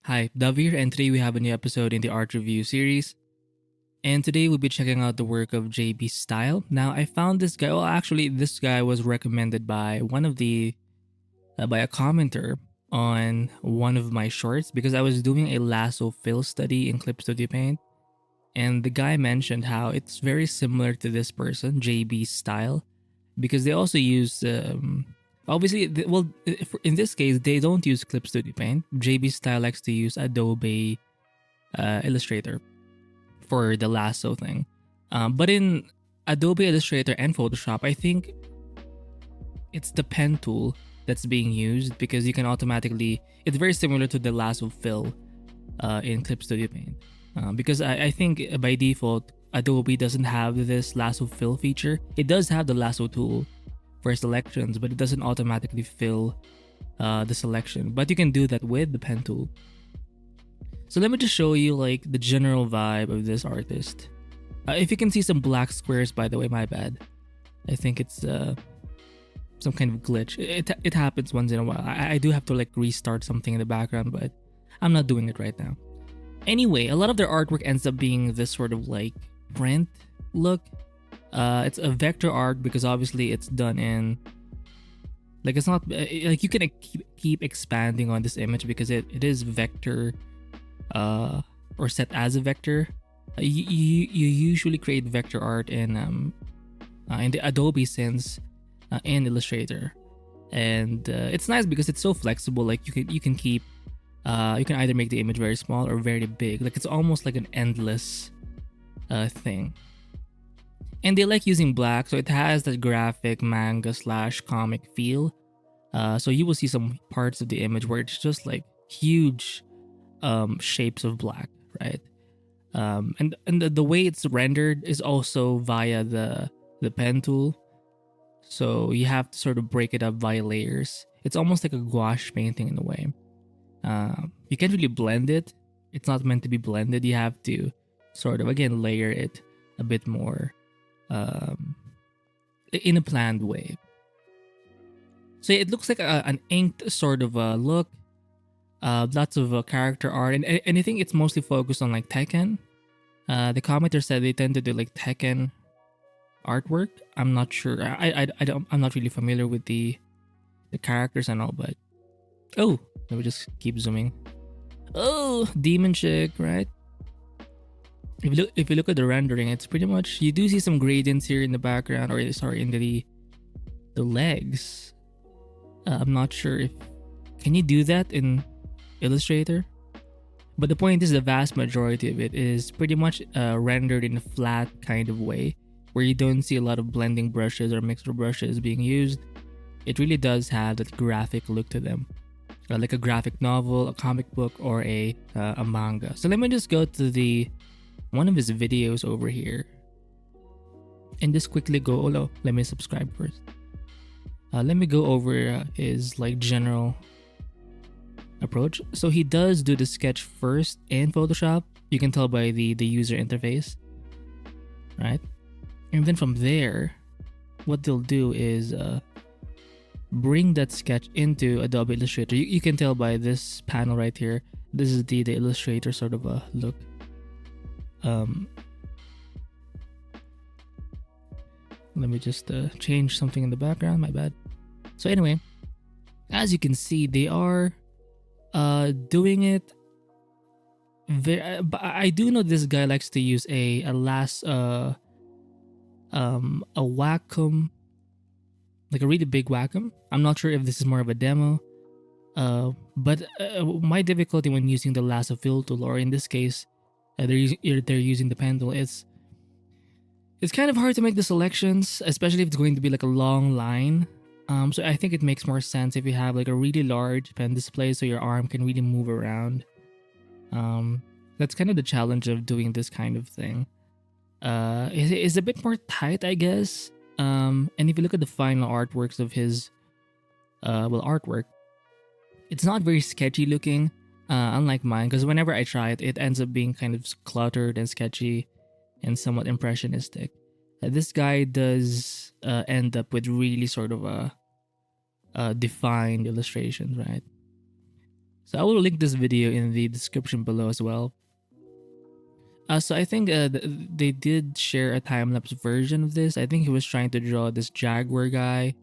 Hi, DAVIII, and today we have a new episode in the art review series. And today we'll be checking out the work of jbstyle. Now, I found this guy. Well, actually, this guy was recommended by by a commenter on one of my shorts because I was doing a lasso fill study in Clip Studio Paint, and the guy mentioned how it's very similar to this person, jbstyle, because they also use obviously in this case they don't use Clip Studio Paint. jbstyle likes to use Adobe Illustrator for the lasso thing, but in Adobe Illustrator and Photoshop, I think it's the pen tool that's being used because you can automatically, it's very similar to the lasso fill in Clip Studio Paint, because I think by default Adobe doesn't have this lasso fill feature. It does have the lasso tool for selections, but it doesn't automatically fill the selection. But you can do that with the pen tool. So let me just show you like the general vibe of this artist. If you can see some black squares, by the way, my bad. I think it's some kind of glitch. It happens once in a while. I do have to like restart something in the background, but I'm not doing it right now. Anyway, a lot of their artwork ends up being this sort of like print look. It's a vector art because obviously it's done in like, it's not like you can keep expanding on this image because it is vector or set as a vector. You usually create vector art in the Adobe Sense and Illustrator, and it's nice because it's so flexible. Like you can keep you can either make the image very small or very big. Like it's almost like an endless thing. And they like using black, so it has that graphic manga / comic feel. So you will see some parts of the image where it's just like huge shapes of black, right? And the way it's rendered is also via the pen tool. So you have to sort of break it up via layers. It's almost like a gouache painting in a way. You can't really blend it. It's not meant to be blended. You have to sort of, again, layer it a bit more in a planned way. So it looks like an inked sort of look. Lots of character art, and I think it's mostly focused on like Tekken. The commenter said they tend to do like Tekken artwork. I'm not sure. I'm not really familiar with the characters and all, but oh, let me just keep zooming. Oh, demon chick, right? If you look at the rendering, it's pretty much, you do see some gradients here in the background, or sorry, in the legs. I'm not sure if can you do that in Illustrator, but the point is the vast majority of it is pretty much rendered in a flat kind of way, where you don't see a lot of blending brushes or mixer brushes being used. It really does have that graphic look to them, like a graphic novel, a comic book, or a manga. So let me just go to the one of his videos over here and just quickly go, oh no, let me subscribe first. Let me go over his like general approach. So he does do the sketch first in Photoshop. You can tell by the user interface, right? And then from there, what they'll do is bring that sketch into Adobe Illustrator. You can tell by this panel right here. This is the Illustrator sort of a look. Let me just change something in the background, my bad. So anyway, as you can see, they are doing it but I do know this guy likes to use a Wacom, like a really big Wacom. I'm not sure if this is more of a demo, but my difficulty when using the lasso fill tool, or in this case they're using the pen tool, it's kind of hard to make the selections, especially if it's going to be like a long line. So I think it makes more sense if you have like a really large pen display so your arm can really move around. That's kind of the challenge of doing this kind of thing. It's a bit more tight, I guess. And if you look at the final artworks of his artwork, it's not very sketchy looking, unlike mine, because whenever I try it, it ends up being kind of cluttered and sketchy and somewhat impressionistic. This guy does end up with really sort of defined illustrations, right? So I will link this video in the description below as well. So I think they did share a time-lapse version of this. I think he was trying to draw this jaguar guy.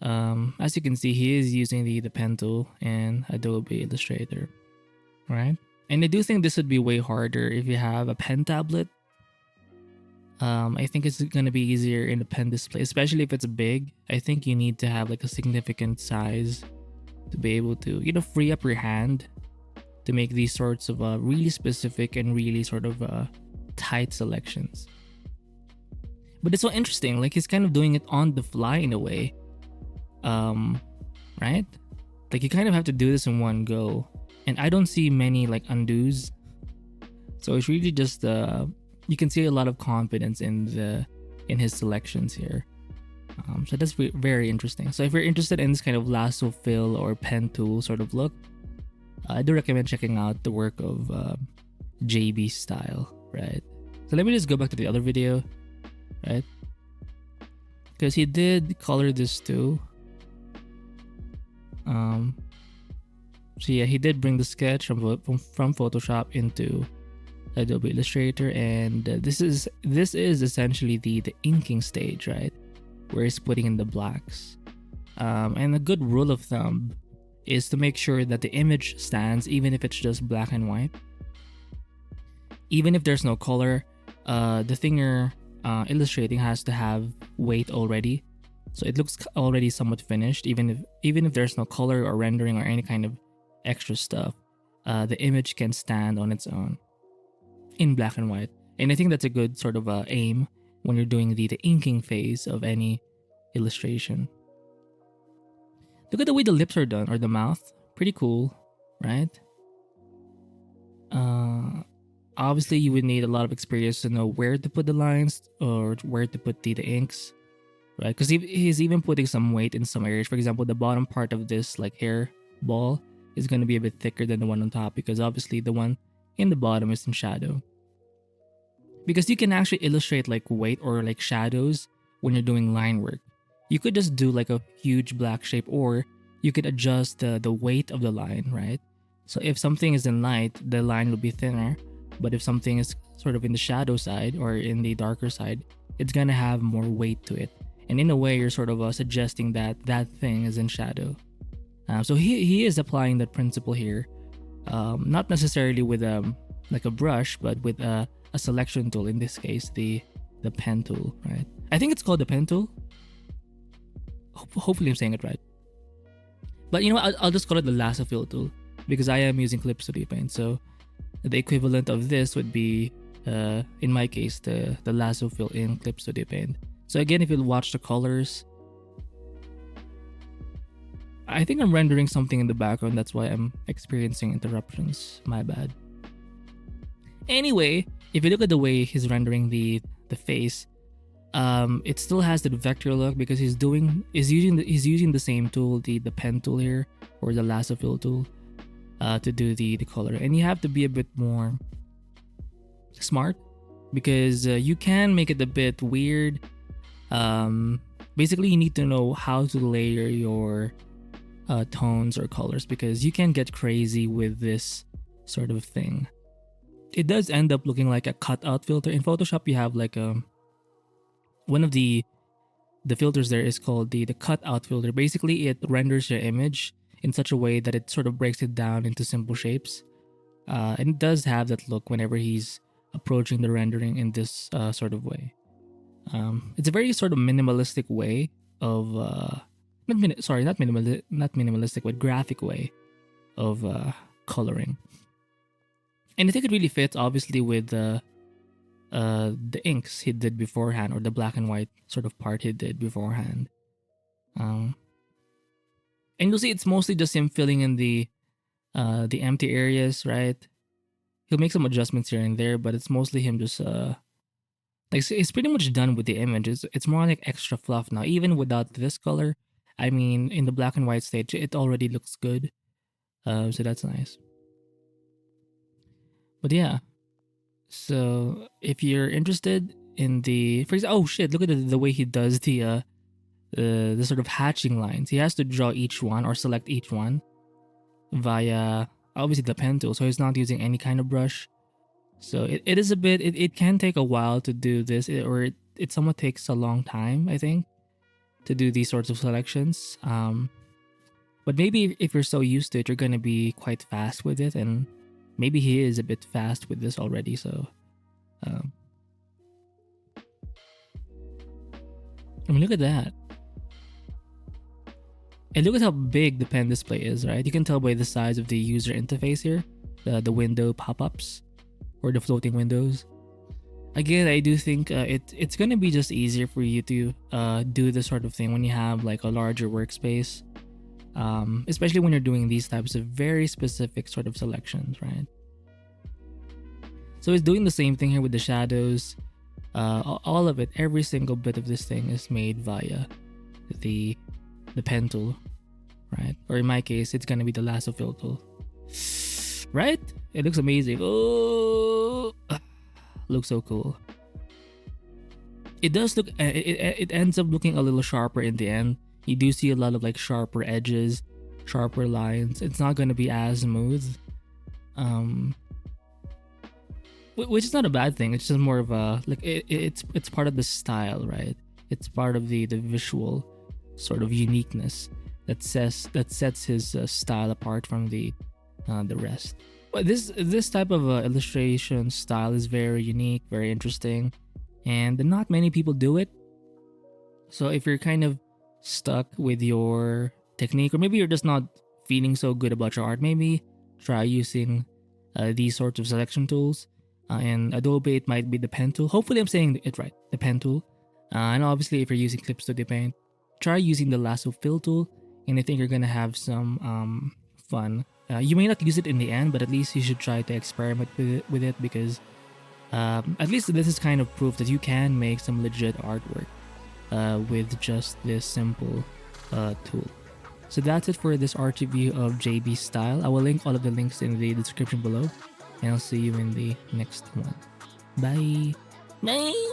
As you can see, he is using the pen tool and Adobe Illustrator, right? And I do think this would be way harder if you have a pen tablet. I think it's going to be easier in the pen display, especially if it's big. I think you need to have like a significant size to be able to, you know, free up your hand to make these sorts of really specific and really sort of tight selections. But it's so interesting, like he's kind of doing it on the fly in a way. Right? Like you kind of have to do this in one go. And I don't see many like undos. So it's really just you can see a lot of confidence in his selections here. So that's very interesting. So if you're interested in this kind of lasso fill or pen tool sort of look, I do recommend checking out the work of jbstyle, right? So let me just go back to the other video, right? Because he did color this too. So yeah, he did bring the sketch from Photoshop into Adobe Illustrator, and this is essentially the inking stage, right, where he's putting in the blacks. And a good rule of thumb is to make sure that the image stands even if it's just black and white. Even if there's no color, the thing you're illustrating has to have weight already, so it looks already somewhat finished. Even if there's no color or rendering or any kind of extra stuff, the image can stand on its own in black and white. And I think that's a good sort of aim when you're doing the inking phase of any illustration. Look at the way the lips are done, or the mouth. Pretty cool, right? Obviously you would need a lot of experience to know where to put the lines or where to put the inks, right? Because he's even putting some weight in some areas. For example, the bottom part of this like hair ball is going to be a bit thicker than the one on top, because obviously the one in the bottom is in shadow. Because you can actually illustrate like weight or like shadows when you're doing line work. You could just do like a huge black shape, or you could adjust the weight of the line, right? So if something is in light, the line will be thinner. But if something is sort of in the shadow side or in the darker side, it's gonna have more weight to it. And in a way, you're sort of suggesting that that thing is in shadow. So he is applying that principle here, not necessarily with like a brush, but with a selection tool. In this case, the pen tool, right? I think it's called the pen tool. Hopefully I'm saying it right. But you know what, I'll just call it the lasso fill tool, because I am using XPPen. So the equivalent of this would be, in my case, the lasso fill in XPPen. So again, if you'll watch the colors, I think I'm rendering something in the background. That's why I'm experiencing interruptions. My bad. Anyway, if you look at the way he's rendering the face, it still has the vector look, because he's using the same tool, the pen tool here, or the lasso fill tool, to do the color. And you have to be a bit more smart, because you can make it a bit weird. Basically, you need to know how to layer your tones or colors, because you can get crazy with this sort of thing. It does end up looking like a cutout filter. In Photoshop, you have like one of the filters there is called the cutout filter. Basically, it renders your image in such a way that it sort of breaks it down into simple shapes. And it does have that look whenever he's approaching the rendering in this sort of way. It's a very sort of minimalistic way of not minimalistic, but graphic way of coloring. And I think it really fits, obviously, with the inks he did beforehand, or the black and white sort of part he did beforehand. And you'll see it's mostly just him filling in the empty areas, right? He'll make some adjustments here and there, but it's mostly him just like, it's pretty much done with the image. It's more like extra fluff now, even without this color. I mean, in the black and white stage, it already looks good. So that's nice. But yeah, so if you're interested in the, for example, oh shit, look at the way he does the sort of hatching lines. He has to draw each one or select each one. via obviously the pen tool, so he's not using any kind of brush. So it is a bit, it can take a while to do this, it somewhat takes a long time, I think, to do these sorts of selections. But maybe if you're so used to it, you're gonna be quite fast with it, and maybe he is a bit fast with this already. So, I mean, look at that. And look at how big the pen display is, right? You can tell by the size of the user interface here, the window pop-ups or the floating windows. Again, I do think it's gonna be just easier for you to do this sort of thing when you have like a larger workspace, especially when you're doing these types of very specific sort of selections, right? So it's doing the same thing here with the shadows. All of it, every single bit of this thing is made via the pen tool, right? Or in my case, it's gonna be the lasso fill tool, right? It looks amazing. Oh, looks so cool. It does look, it ends up looking a little sharper in the end. You do see a lot of like sharper edges, sharper lines. It's not gonna be as smooth, which is not a bad thing. It's just more of a like it's part of the style, right? It's part of the visual sort of uniqueness that sets his style apart from the rest. But this type of illustration style is very unique, very interesting, and not many people do it. So if you're kind of stuck with your technique, or maybe you're just not feeling so good about your art, maybe try using these sorts of selection tools. And Adobe, it might be the pen tool. Hopefully I'm saying it right, the pen tool. And obviously if you're using Clip Studio Paint, try using the lasso fill tool, and I think you're gonna have some fun. You may not use it in the end, but at least you should try to experiment with it because at least this is kind of proof that you can make some legit artwork with just this simple tool. So that's it for this art review of jbstyle. I will link all of the links in the description below, and I'll see you in the next one. Bye! Bye!